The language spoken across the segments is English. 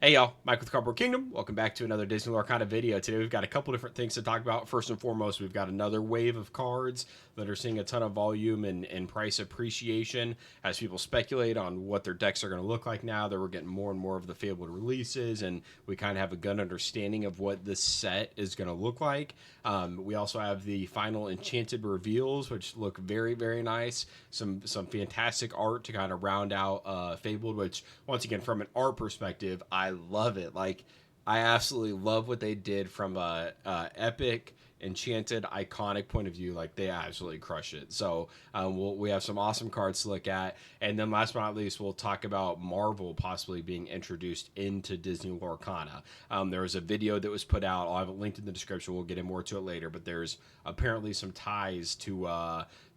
Hey y'all, Mike with Cardboard Kingdom. Welcome back to another Disney Lorcana video. Today we've got a couple different things to talk about. First and foremost, we've got another wave of cards that are seeing a ton of volume and price appreciation as people speculate on what their decks are going to look like now that we're getting more and more of the Fabled releases, and we kind of have a good understanding of what this set is going to look like. We also have the final Enchanted reveals, which look very, very nice. Some fantastic art to kind of round out Fabled, which once again, from an art perspective, I love it. Like, I absolutely love what they did from a epic, enchanted, iconic point of view. Like, they absolutely crush it. So we have some awesome cards to look at, and then last but not least, we'll talk about Marvel possibly being introduced into Disney Lorcana. There was a video that was put out. I'll have it linked in the description. We'll get in more to it later, but there's apparently some ties to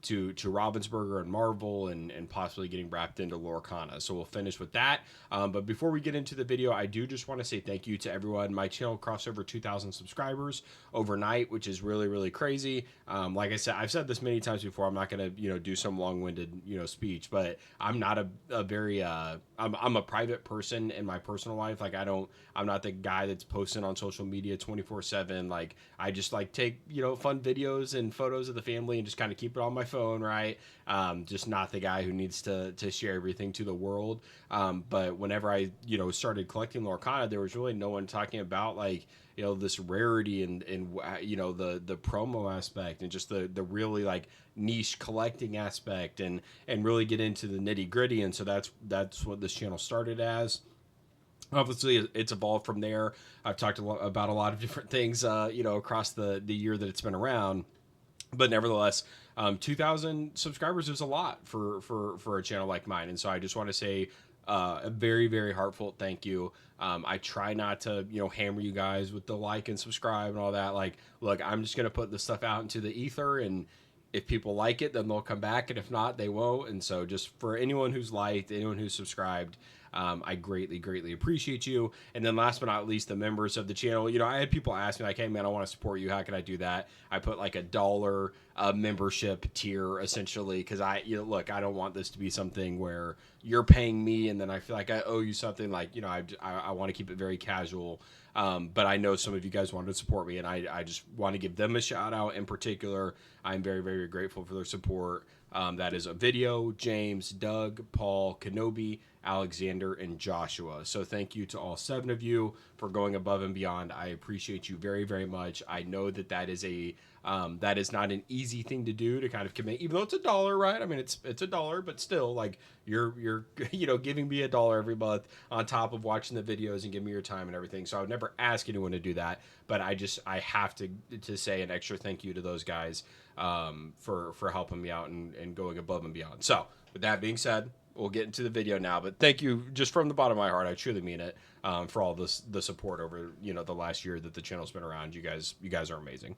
Ravensburger and Marvel and possibly getting wrapped into Lorcana. So we'll finish with that. But before we get into the video, I do just want to say thank you to everyone. My channel crossed over 2,000 subscribers overnight, which is really, really crazy. Like I said, I've said this many times before. I'm not going to, do some long-winded, speech, but I'm not a very, I'm a private person in my personal life. Like, I'm not the guy that's posting on social media 24/7. Like, I just like take, fun videos and photos of the family and just kind of keep it on my phone, right? Just not the guy who needs to share everything to the world. But whenever I, started collecting Lorcana, there was really no one talking about like, this rarity and the promo aspect and just the really like niche collecting aspect and really get into the nitty gritty. And so that's what this channel started as. Obviously, it's evolved from there. I've talked about a lot of different things, across the year that it's been around. But nevertheless, 2,000 subscribers is a lot for a channel like mine, and so I just want to say a very, very heartfelt thank you. I try not to hammer you guys with the like and subscribe and all that. Like, look, I'm just gonna put this stuff out into the ether, and if people like it, then they'll come back, and if not, they won't. And so, just for anyone who's liked, anyone who's subscribed, I greatly, greatly appreciate you. And then last but not least, the members of the channel. I had people ask me like, "Hey man, I want to support you. How can I do that?" I put like $1 membership tier essentially because look, I don't want this to be something where you're paying me and then I feel like I owe you something. Like, I want to keep it very casual. But I know some of you guys wanted to support me, and I just want to give them a shout out in particular. I'm very, very grateful for their support. That is a video, James, Doug, Paul, Kenobi, Alexander, and Joshua. So thank you to all 7 of you for going above and beyond. I appreciate you very, very much. I know that is not an easy thing to do to kind of commit, even though it's $1, right? I mean, it's $1, but still, like you're giving me $1 every month on top of watching the videos and giving me your time and everything. So I would never ask anyone to do that, but I have to say an extra thank you to those guys for helping me out and going above and beyond. So with that being said, we'll get into the video now, but thank you just from the bottom of my heart. I truly mean it, for all the support over the last year that the channel's been around. You guys are amazing.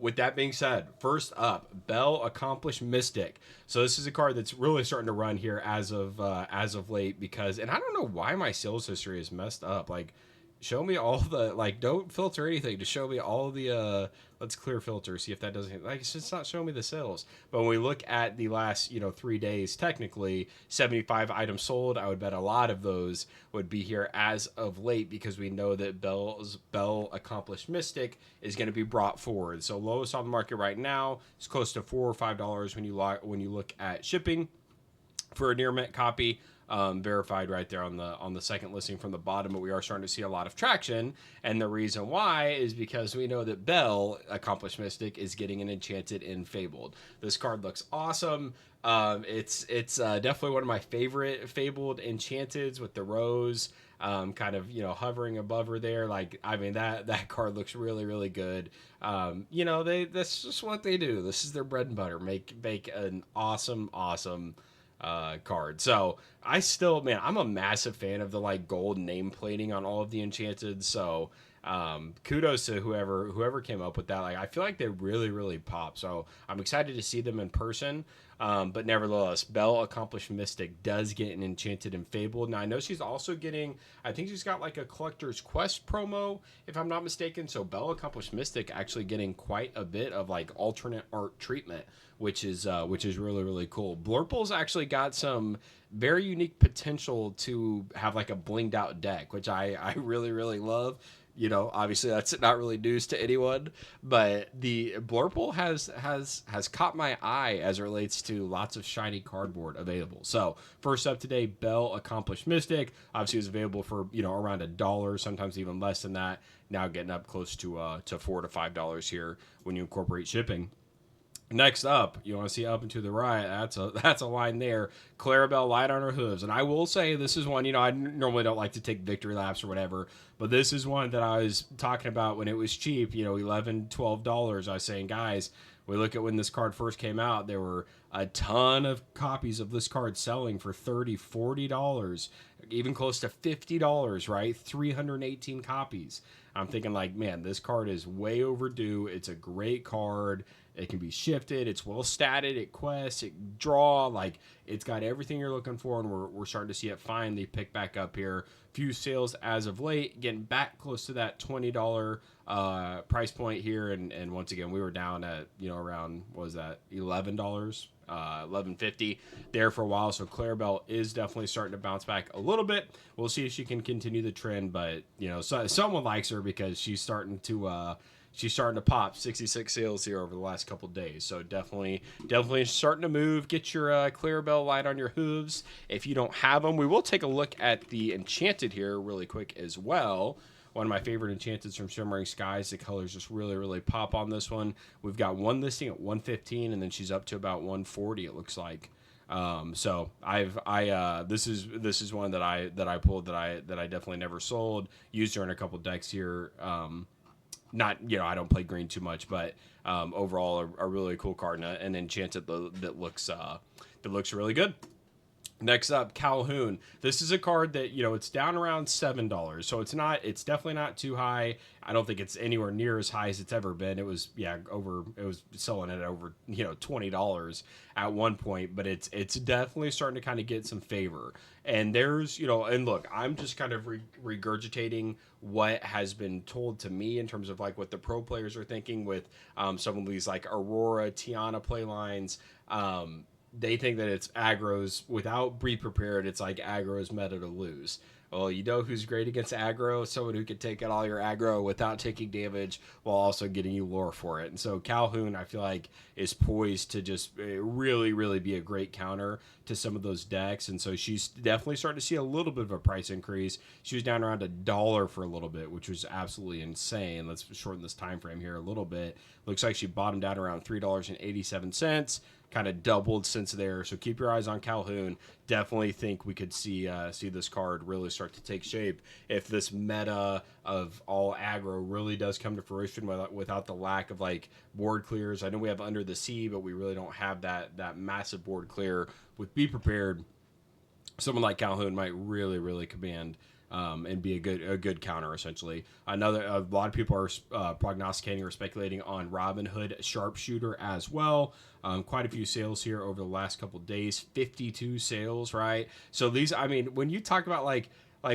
With that being said, first up, Belle, Accomplished Mystic. So this is a card that's really starting to run here as of late, because, and I don't know why my sales history is messed up. Like, show me all the, like, don't filter anything, to show me all the let's clear filter, see if that doesn't, like, it's just not showing me the sales. But when we look at the last 3 days, technically 75 items sold. I would bet a lot of those would be here as of late, because we know that Belle Accomplished Mystic is going to be brought forward. So lowest on the market right now is close to $4 or $5 when you look at shipping for a near mint copy. Verified right there on the second listing from the bottom, but we are starting to see a lot of traction, and the reason why is because we know that Belle Accomplished Mystic is getting an Enchanted in Fabled. This card looks awesome. It's definitely one of my favorite Fabled Enchanteds with the rose kind of hovering above her there. Like, I mean, that card looks really, really good. That's just what they do. This is their bread and butter. Make an awesome card. So I still, man, I'm a massive fan of the like gold name plating on all of the Enchanted. So kudos to whoever came up with that. Like, I feel like they really, really pop. So I'm excited to see them in person. But nevertheless, Belle Accomplished Mystic does get an Enchanted and Fabled. Now, I know she's also getting, I think she's got like a Collector's Quest promo, if I'm not mistaken. So Belle Accomplished Mystic actually getting quite a bit of like alternate art treatment, which is really, really cool. Blurple's actually got some very unique potential to have like a blinged out deck, which I really, really love. You know, obviously that's not really news to anyone, but the Blurple has caught my eye as it relates to lots of shiny cardboard available. So first up today, Belle Accomplished Mystic. Obviously, is available for around $1, sometimes even less than that. Now getting up close to $4 to $5 here when you incorporate shipping. Next up, you want to see up and to the right. That's a line there. Clarabelle light on her hooves, and I will say this is one. I normally don't like to take victory laps or whatever, but this is one that I was talking about when it was cheap. $11, $12. I was saying, guys, we look at when this card first came out. There were a ton of copies of this card selling for $30, $40, even close to $50. Right, 318 copies. I'm thinking like, man, this card is way overdue. It's a great card. It can be shifted. It's well statted. It quests. It draw. Like, it's got everything you're looking for, and we're starting to see it finally pick back up here. Few sales as of late, getting back close to that $20 price point here, and once again, we were down at around, what was that, $11, $11.50 there for a while. So Clarabelle is definitely starting to bounce back a little bit. We'll see if she can continue the trend, but someone likes her because she's starting to pop 66 sales here over the last couple days. So definitely starting to move. Get your Clarabelle light on your hooves if you don't have them. We will take a look at the Enchanted here really quick as well. One of my favorite Enchanteds from Shimmering Skies. The colors just really, really pop on this one. We've got one listing at 115, and then she's up to about 140. It looks like. So this is one that I pulled that I definitely never sold. Used her in a couple decks here. Not, I don't play green too much, but overall a really cool card, and Enchanted that looks really good. Next up, Calhoun. This is a card that, it's down around $7. So it's definitely not too high. I don't think it's anywhere near as high as it's ever been. It was selling it at over, $20 at one point, but it's definitely starting to kind of get some favor. And there's, and look, I'm just kind of regurgitating what has been told to me in terms of like what the pro players are thinking with some of these like Aurora, Tiana play lines. They think that it's aggro's without Be Prepared. It's like aggro's meta to lose. Well, who's great against aggro? Someone who can take out all your aggro without taking damage while also getting you lore for it. And so Calhoun, I feel like, is poised to just really, really be a great counter to some of those decks. And so she's definitely starting to see a little bit of a price increase. She was down around $1 for a little bit, which was absolutely insane. Let's shorten this time frame here a little bit. Looks like she bottomed out around $3.87. Kind of doubled since there, so keep your eyes on Calhoun. Definitely think we could see this card really start to take shape if this meta of all aggro really does come to fruition without the lack of like board clears. I know we have Under the Sea, but we really don't have that massive board clear. With Be Prepared, someone like Calhoun might really, really command and be a good counter essentially. A lot of people are prognosticating or speculating on Robin Hood Sharpshooter as well. Quite a few sales here over the last couple days. 52 sales, right? So these, I mean, when you talk about like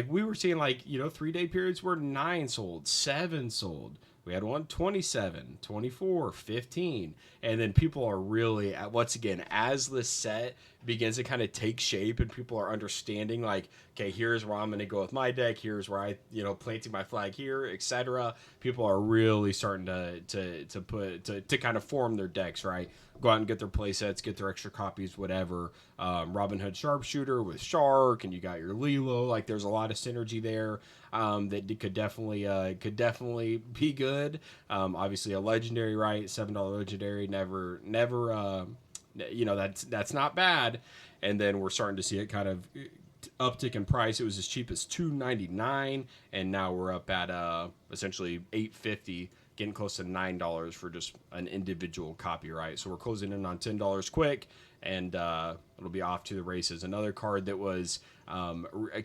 we were seeing 3-day periods where 9 sold, 7 sold. We had one 27, 24, 15. And then people are really, once again, as the set begins to kind of take shape and people are understanding like, okay, here's where I'm going to go with my deck. Here's where I, planting my flag here, etc. People are really starting to kind of form their decks, right? Go out and get their play sets, get their extra copies, whatever. Robin Hood Sharpshooter with Shark, and you got your Lilo. Like, there's a lot of synergy there that could definitely be good. Obviously, a legendary, right? $7 legendary, never. That's not bad. And then we're starting to see it kind of uptick in price. It was as cheap as $2.99, and now we're up at essentially $8.50. Getting close to $9 for just an individual copyright. So we're closing in on $10 quick, and it'll be off to the races. Another card that was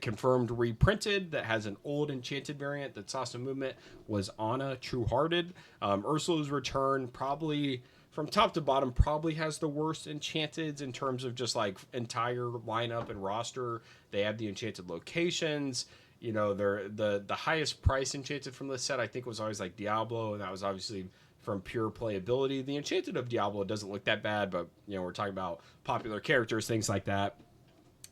confirmed reprinted that has an old Enchanted variant that saw some movement was Anna Truehearted. Ursula's return, probably from top to bottom, probably has the worst Enchanteds in terms of just like entire lineup and roster. They have the Enchanted locations. They're the highest price Enchanted from this set, I think, was always like Diablo, and that was obviously from pure playability. The Enchanted of Diablo doesn't look that bad, but we're talking about popular characters, things like that.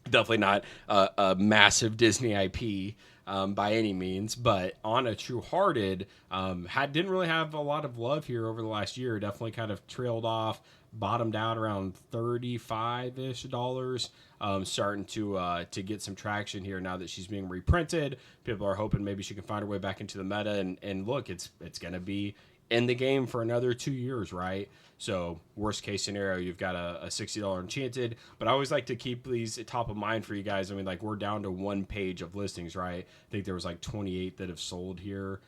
Definitely not a massive Disney IP by any means, but on a True Hearted didn't really have a lot of love here over the last year. Definitely kind of trailed off, bottomed out around $35-ish. Starting to get some traction here now that she's being reprinted. People are hoping maybe she can find her way back into the meta, and look, it's gonna be in the game for another 2 years, right? So worst case scenario, you've got a $60 enchanted. But I always like to keep these top of mind for you guys. I mean, like, we're down to one page of listings, right? I think there was like 28 that have sold here.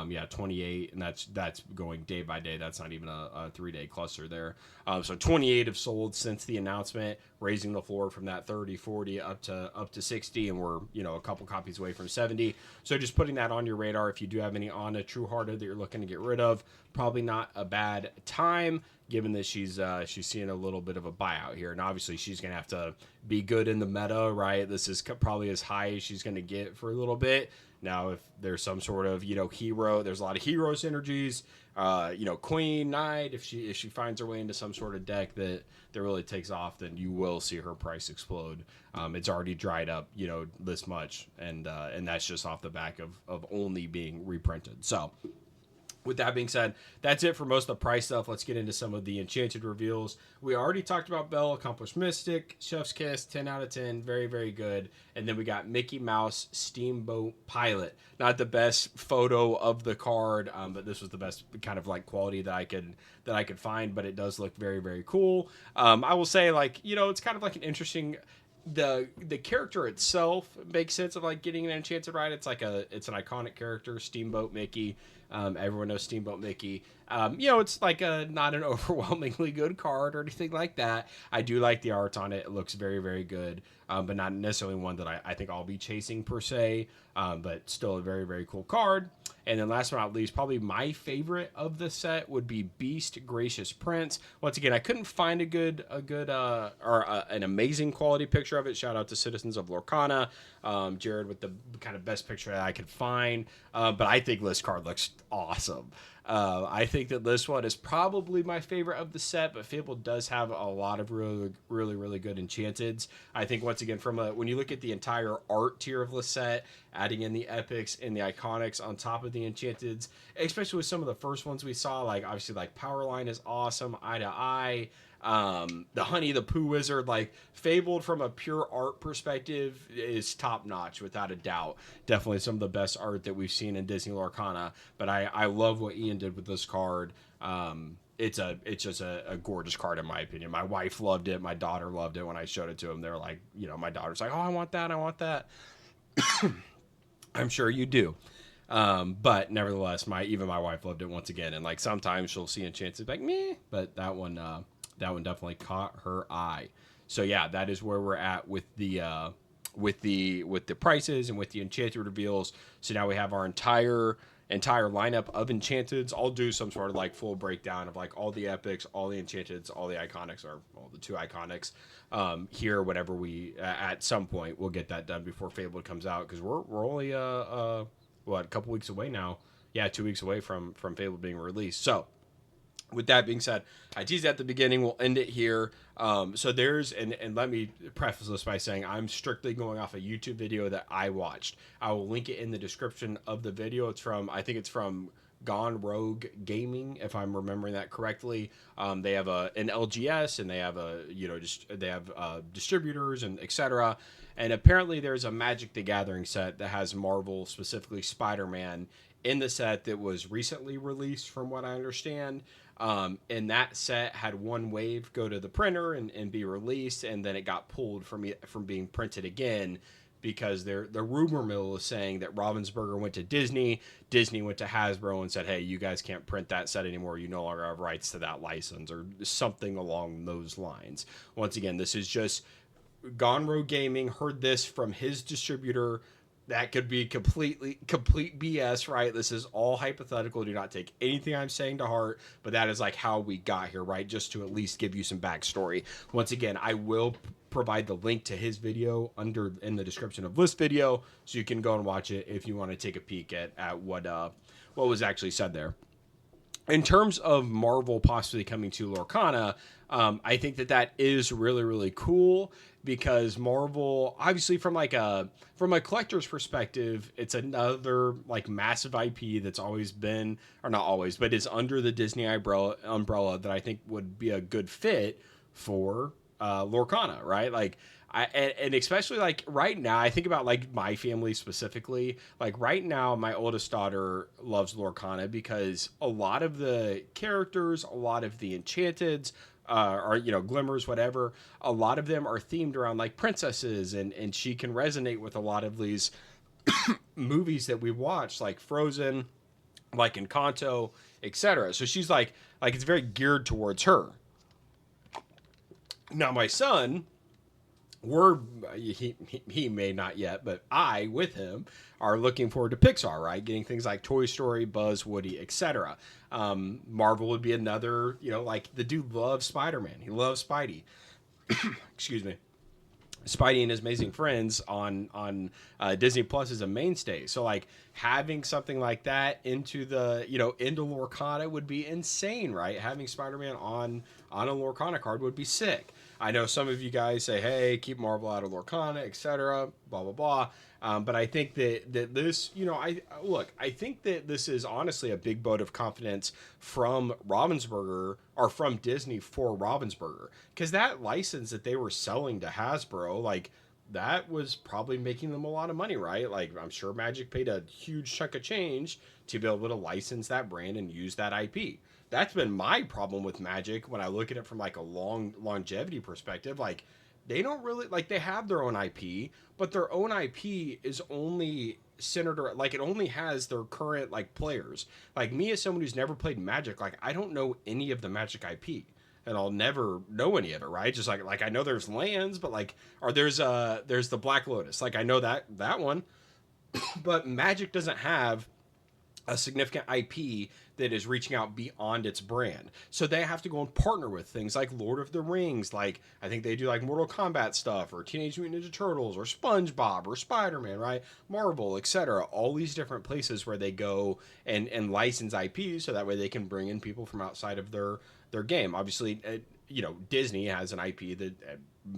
Yeah, 28, and that's going day by day. That's not even a 3-day cluster there. So 28 have sold since the announcement, raising the floor from that 30, 40 up to 60, and we're a couple copies away from 70. So just putting that on your radar. If you do have any on a True Hearted that you're looking to get rid of, probably not a bad time, given that she's seeing a little bit of a buyout here, and obviously she's gonna have to be good in the meta, right? This is probably as high as she's gonna get for a little bit. Now, if there's some sort of hero, there's a lot of hero synergies. Queen, Knight. If she finds her way into some sort of deck that really takes off, then you will see her price explode. It's already dried up, this much, and that's just off the back of only being reprinted. So, with that being said, that's it for most of the price stuff. Let's get into some of the enchanted reveals. We already talked about Belle, Accomplished Mystic, Chef's Kiss, 10 out of 10, very, very good. And then we got Mickey Mouse Steamboat Pilot. Not the best photo of the card, but this was the best kind of like quality that I could find. But it does look very, very cool. I will say, like, it's kind of like an interesting. The character itself makes sense of like getting an enchanted ride. It's an iconic character, Steamboat Mickey. Everyone knows Steamboat Mickey. It's like not an overwhelmingly good card or anything like that. I do like the art on it. It looks very, very good, but not necessarily one that I think I'll be chasing per se, but still a very, very cool card. And then last but not least, probably my favorite of the set would be Beast Gracious Prince. Once again, I couldn't find an amazing quality picture of it. Shout out to Citizens of Lorcana, Jared with the kind of best picture that I could find. But I think this card looks awesome. I think that this one is probably my favorite of the set, but Fabled does have a lot of really, really, really good enchanteds. I think, once again, when you look at the entire art tier of the set, adding in the epics and the iconics on top of the enchanteds, especially with some of the first ones we saw, like obviously like Powerline is awesome, Eye to Eye, the Honey the Pooh Wizard, like Fabled from a pure art perspective is top notch without a doubt. Definitely some of the best art that we've seen in Disney Lorcana. But I love what Ian did with this card. It's just a gorgeous card in my opinion. My wife loved it. My daughter loved it when I showed it to them. They're like, my daughter's like, oh, I want that. I want that. I'm sure you do. But nevertheless, even my wife loved it once again. And like sometimes she'll see enchanted like meh, but that one definitely caught her eye. So yeah, that is where we're at with the prices and with the enchanted reveals. So now we have our entire lineup of enchanteds. I'll do some sort of like full breakdown of like all the epics, all the enchanteds, all the iconics, or all the 2 iconics here whenever we at some point we'll get that done before Fabled comes out, because we're only a couple weeks away now. Yeah, 2 weeks away from Fabled being released. So with that being said, I teased at the beginning. We'll end it here. So there's, and let me preface this by saying I'm strictly going off a YouTube video that I watched. I will link it in the description of the video. I think it's from Gone Rogue Gaming, if I'm remembering that correctly. They have an LGS, and they have distributors and etc. And apparently there's a Magic the Gathering set that has Marvel, specifically Spider-Man, in the set that was recently released, from what I understand. And that set had one wave go to the printer and be released, and then it got pulled from being printed again, because the rumor mill is saying that Ravensburger went to Disney went to Hasbro and said, hey, you guys can't print that set anymore. You no longer have rights to that license, or something along those lines. Once again, this is just Gone Rogue Gaming heard this from his distributor. That could be complete BS, right? This is all hypothetical. Do not take anything I'm saying to heart, but that is like how we got here, right? Just to at least give you some backstory. Once again, I will provide the link to his video in the description of this video, so you can go and watch it if you want to take a peek at what was actually said there. in terms of Marvel possibly coming to Lorcana, I think that that is really really cool because Marvel, obviously from a collector's perspective, it's another like massive IP that's always been, or not always, but is under the Disney umbrella that I think would be a good fit for Lorcana, right? Like and especially like right now, I think about like my family specifically. Like right now, my oldest daughter loves Lorcana because a lot of the characters, a lot of the enchanteds, or glimmers, whatever. A lot of them are themed around like princesses, and she can resonate with a lot of these movies that we watch, like Frozen, like Encanto, etc. So she's like it's very geared towards her. Now my son, we're he may not yet, but I with him are looking forward to Pixar, right? Getting things like Toy Story, Buzz, Woody, etc. Marvel would be another, like the dude loves Spider-Man. He loves Spidey. Excuse me. Spidey and His Amazing Friends on Disney Plus is a mainstay. So like having something like that into the into Lorcana would be insane, right? Having Spider-Man on a Lorcana card would be sick. I know some of you guys say, "Hey, keep Marvel out of Lorcana, etc." Blah blah blah. But I think that this, I think that this is honestly a big vote of confidence from Ravensburger, or from Disney for Ravensburger, because that license that they were selling to Hasbro, like that was probably making them a lot of money, right? Like I'm sure Magic paid a huge chunk of change to be able to license that brand and use that IP. That's been my problem with Magic when I look at it from like a longevity perspective. Like they don't really, like, they have their own IP, but their own IP is only centered around, like, it only has their current like players. Like me, as someone who's never played Magic, like I don't know any of the Magic IP, and I'll never know any of it, right? Just like I know there's lands, but like, or there's the Black Lotus, like I know that one, but Magic doesn't have a significant IP that is reaching out beyond its brand. So they have to go and partner with things like Lord of the Rings, like I think they do like Mortal Kombat stuff, or Teenage Mutant Ninja Turtles, or SpongeBob, or Spider-Man, right? Marvel, etc. All these different places where they go and license IP so that way they can bring in people from outside of their game. Obviously, Disney has an IP that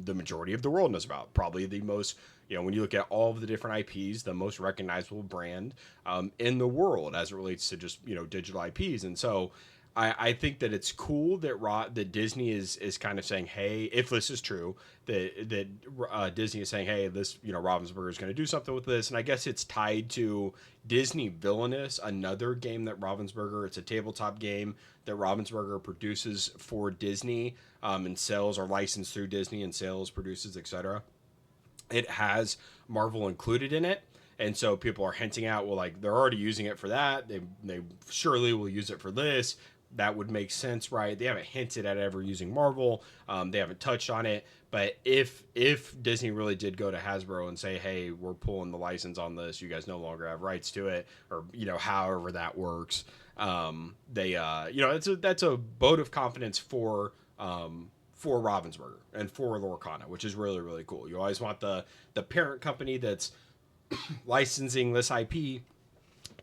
the majority of the world knows about. Probably the most, when you look at all of the different IPs, the most recognizable brand in the world as it relates to just digital IPs. And so I think that it's cool that Disney is kind of saying, hey, if this is true, that Disney is saying, hey, this Ravensburger is going to do something with this, and I guess it's tied to Disney Villainous, another game that Ravensburger, it's a tabletop game that Ravensburger produces for Disney, and sells, or licensed through Disney and sales, produces, etc. It has Marvel included in it. And so people are hinting out, well, like they're already using it for that. They surely will use it for this. That would make sense, right? They haven't hinted at ever using Marvel. They haven't touched on it. But if Disney really did go to Hasbro and say, hey, we're pulling the license on this, you guys no longer have rights to it, or however that works, that's a vote of confidence for Ravensburger and for Lorcana, which is really really cool. You always want the parent company that's licensing this IP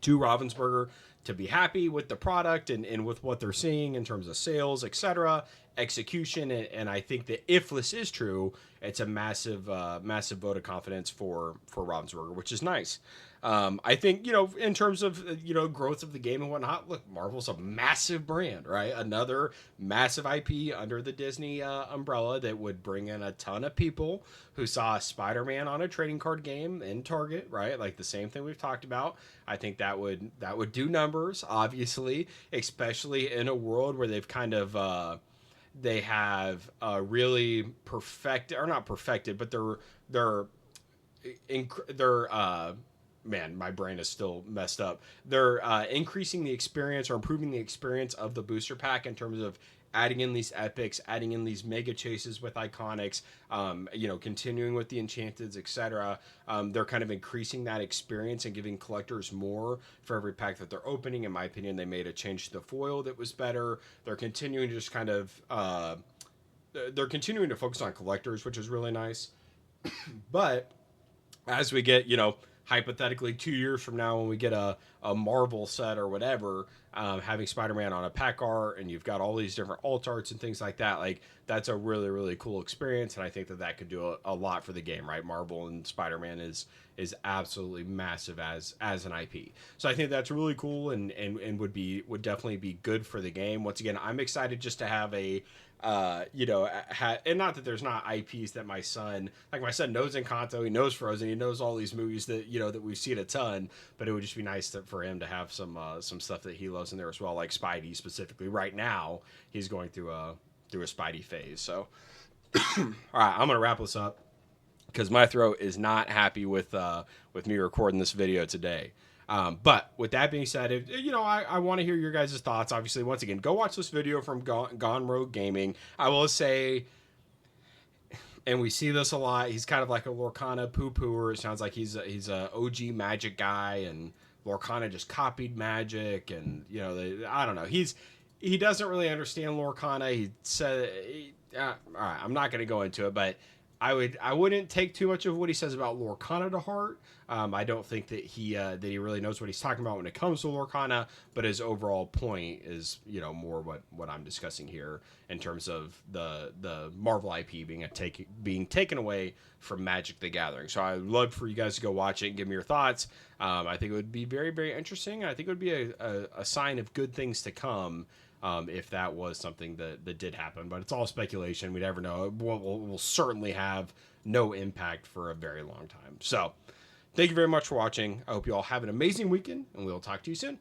to Ravensburger to be happy with the product and with what they're seeing in terms of sales, etc., execution, and I think that if this is true, it's a massive vote of confidence for Ravensburger, which is nice. I think in terms of growth of the game and whatnot. Look, Marvel's a massive brand, right? Another massive IP under the Disney umbrella that would bring in a ton of people who saw Spider-Man on a trading card game in Target, right? Like the same thing we've talked about. I think that would do numbers, obviously, especially in a world where they've kind of they have really perfected, or not perfected, but they're man, my brain is still messed up. They're increasing the experience, or improving the experience of the booster pack in terms of adding in these epics, adding in these mega chases with iconics, continuing with the enchanteds, etc. They're kind of increasing that experience and giving collectors more for every pack that they're opening. In my opinion, they made a change to the foil that was better. They're continuing to just kind of they're continuing to focus on collectors, which is really nice. But as we get, hypothetically 2 years from now when we get a Marvel set or whatever, having Spider-Man on a pack art and you've got all these different alt arts and things like that, like that's a really, really cool experience. And I think that that could do a lot for the game, right? Marvel and Spider-Man is absolutely massive as an IP. So I think that's really cool and would definitely be good for the game. Once again, I'm excited just to have a and not that there's not IPs that my son knows Encanto, he knows Frozen, he knows all these movies that that we've seen a ton, but it would just be nice for him to have some stuff that he loves in there as well, like Spidey specifically. Right now, he's going through a Spidey phase. So, all right, I'm gonna wrap this up because my throat is not happy with me recording this video today. But with that being said, I want to hear your guys' thoughts. Obviously, once again, go watch this video from Gone Rogue Gaming. I will say, and we see this a lot, he's kind of like a Lorcana poo-pooer. It sounds like he's a OG Magic guy, and Lorcana just copied Magic, and I don't know. He doesn't really understand Lorcana. He said, all right, I'm not going to go into it, but I wouldn't take too much of what he says about Lorcana to heart. I don't think that he really knows what he's talking about when it comes to Lorcana, but his overall point is more what I'm discussing here in terms of the Marvel IP being taken away from Magic the Gathering. So I'd love for you guys to go watch it and give me your thoughts. I think it would be very, very interesting. I think it would be a sign of good things to come. If that was something that did happen, but it's all speculation. We never know. It will certainly have no impact for a very long time. So thank you very much for watching. I hope you all have an amazing weekend, and we'll talk to you soon.